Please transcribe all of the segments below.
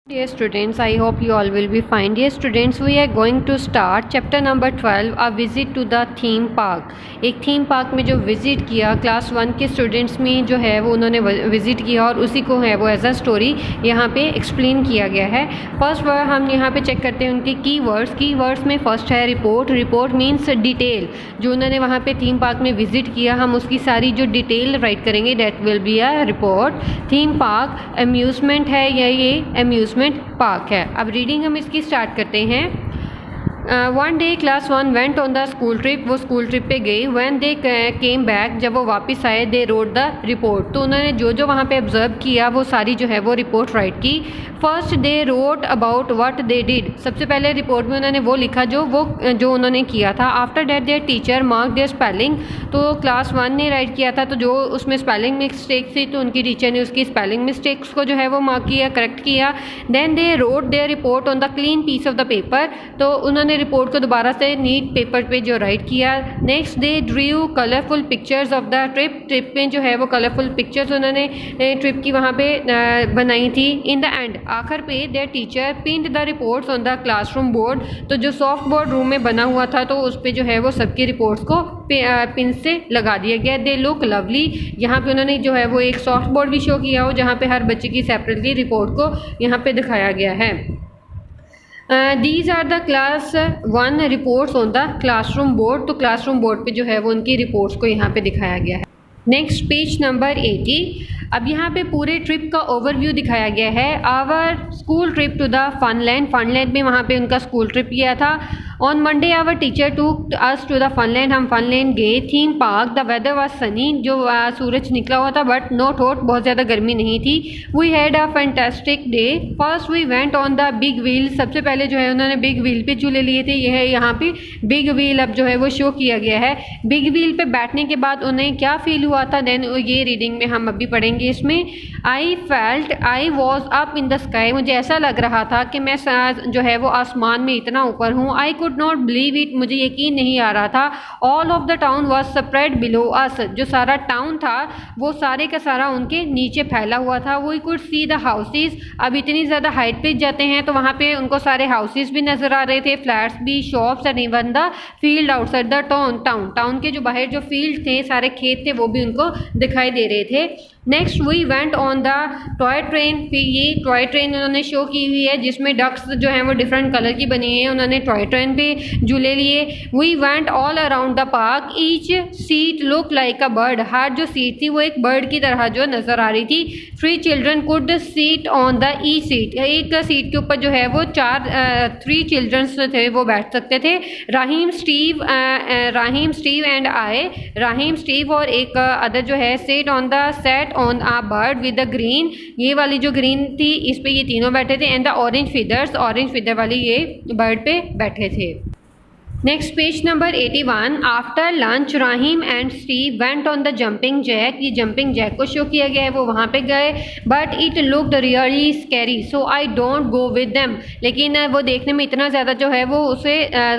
Dear students, I hope you all will be fine. Dear students, we are going to start chapter number 12, a visit to the theme park. एक theme park में जो visit किया class 1 के students में जो है वो उन्होंने विज़िट किया और उसी को है वो एज अ स्टोरी यहाँ पे एक्सप्लेन किया गया है. फर्स्ट वर्ड हम यहाँ पे चेक करते हैं उनके कीवर्ड्स में फर्स्ट है रिपोर्ट मीन्स डिटेल. जो उन्होंने वहाँ पे थीम पार्क में विज़िट किया हम उसकी सारी जो डिटेल राइट करेंगे, that will be a report. Theme park amusement है या ये अम्यूज़मेंट पार्क है. अब रीडिंग हम इसकी स्टार्ट करते हैं. One day class 1 went on the school trip. वो स्कूल ट्रिप पे गई. व्हेन दे केम बैक, जब वो वापस आए, दे रोट द रिपोर्ट. तो उन्होंने जो जो वहाँ पे ऑब्जर्व किया वो सारी जो है वो रिपोर्ट राइट की. First they wrote about what they did. सबसे पहले रिपोर्ट में उन्होंने वो लिखा जो उन्होंने किया था. After that their teacher mark their spelling. तो क्लास 1 ने राइट किया था तो जो उसमें स्पेलिंग मिस्टेक थी तो उनकी टीचर ने उसकी स्पेलिंग मिस्टेक्स को जो है वो मार्क किया, करेक्ट किया. Then they wrote their report on the clean piece of the paper. तो उन्होंने रिपोर्ट को दोबारा से नीट पेपर पे जो राइट किया. Next they Drew colourful pictures of the trip में जो है वो कलरफुल पिक्चर्स उन्होंने ट्रिप की वहाँ पे बनाई थी. इन द एंड आखिर पे there teacher pinned the reports on the classroom board. तो जो सॉफ्ट बोर्ड रूम में बना हुआ था तो उस पर जो है वो सबकी रिपोर्ट्स को पिन से लगा दिया गया. They look lovely. यहाँ पे उन्होंने जो है वो एक सॉफ्ट बोर्ड भी शो किया हो जहाँ पे हर बच्चे की सेपरेटली रिपोर्ट को यहाँ पे दिखाया गया है. These are the class 1 reports on the classroom board. तो क्लासरूम बोर्ड पे जो है वो उनकी रिपोर्ट्स को यहाँ पे दिखाया गया है. Next page number 80. अब यहाँ पे पूरे ट्रिप का ओवरव्यू दिखाया गया है. Our school trip to the Funland में वहाँ पे उनका स्कूल ट्रिप किया था. ऑन मंडे आवर टीचर टूक अस टू द फनलैंड. हम फनलैंड गए. Theme park the weather was sunny. जो सूरज निकला हुआ था बट नॉट हॉट, बहुत ज़्यादा गर्मी नहीं थी. We had a fantastic day. First we went on the big wheel. सबसे पहले जो है उन्होंने बिग व्हील पे झूले लिए थे. यह है यहाँ पे बिग व्हील अब जो है वो शो किया गया है. बिग व्हील पे बैठने के बाद उन्हें क्या फील हुआ था, देन ये रीडिंग में हम अभी पढ़ेंगे. इसमें I felt I was up in the sky. मुझे ऐसा लग रहा था कि मैं जो है वो आसमान में इतना ऊपर हूँ. I could not believe it. मुझे यकीन नहीं आ रहा था. All of the town was spread below us. जो सारा टाउन था वो सारे का सारा उनके नीचे फैला हुआ था. We could see the houses. अब इतनी ज़्यादा हाइट पे जाते हैं तो वहाँ पे उनको सारे हाउसेज भी नज़र आ रहे थे, फ्लैट्स भी, shops and even the field outside the town के जो बाहर जो फील्ड थे, सारे खेत थे, वो भी उनको दिखाई दे रहे थे. Next we went on the toy train. फिर ये टॉय ट्रेन उन्होंने शो की हुई है जिसमें डक्स जो हैं वो डिफरेंट कलर की बनी है. उन्होंने टॉय ट्रेन पे झूले लिए. We went all around the park. Each seat look like a bird. हर जो सीट थी वो एक बर्ड की तरह जो नज़र आ रही थी. 3 children could seat on the E seat. एक सीट के ऊपर जो है वो 3 चिल्ड्रंस थे वो बैठ सकते थे. Rahim Steve and I. Rahim Steve और एक अदर जो है sat on a bird with the green. ये वाली जो ग्रीन थी इस पे ये तीनों बैठे थे. एंड द ऑरेंज फीदर वाली ये बर्ड पे बैठे थे. Next page number 81. After lunch Rahim and Steve went on the jumping jack. ये जंपिंग जैक को शो किया गया है, वो वहाँ पे गए. But it looked really scary so I don't go with them. लेकिन वो देखने में इतना ज़्यादा जो है वो उसे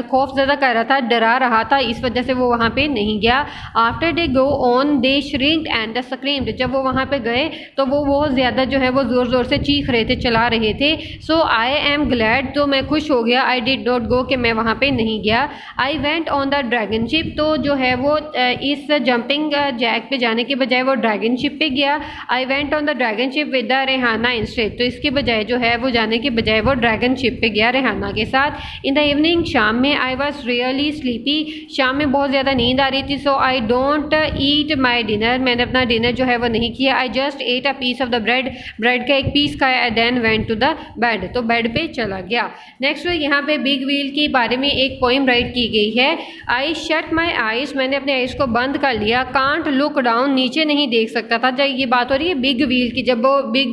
खौफ ज़्यादा कर रहा था, डरा रहा था, इस वजह से वो वहाँ पे नहीं गया. After they go on they shrinked and screamed. जब वो वहाँ पे गए तो वो बहुत ज़्यादा जो है वो ज़ोर ज़ोर से चीख रहे थे, चला रहे थे. सो आई एम ग्लैड. तो मैं खुश हो गया. आई डिड नॉट गो, कि मैं वहाँ पे नहीं गया. I went on the dragon ship. तो जो है वो इस जंपिंग जैक पे जाने के बजाय वो ड्रैगन शिप पे गया. I went on the dragon ship with the Rehana instead. तो इसके बजाय जो है वो जाने के बजाय वो ड्रैगन शिप पे गया रेहाना के साथ. इन द इवनिंग, शाम में, आई वॉज रियली स्लीपी. शाम में बहुत ज़्यादा नींद आ रही थी. So I don't eat my dinner. मैंने अपना डिनर जो है वो नहीं किया. I just ate a piece of the bread का एक पीस खाया. Then went to the bed. तो बेड पे चला गया. नेक्स्ट यहाँ पे बिग व्हील के बारे में एक पोइम राइट की गई है. I shut my eyes. मैंने अपने आइज को बंद कर लिया. Can't look down. नीचे नहीं देख सकता था. जब ये बात हो रही है बिग व्हील की, जब वो बिग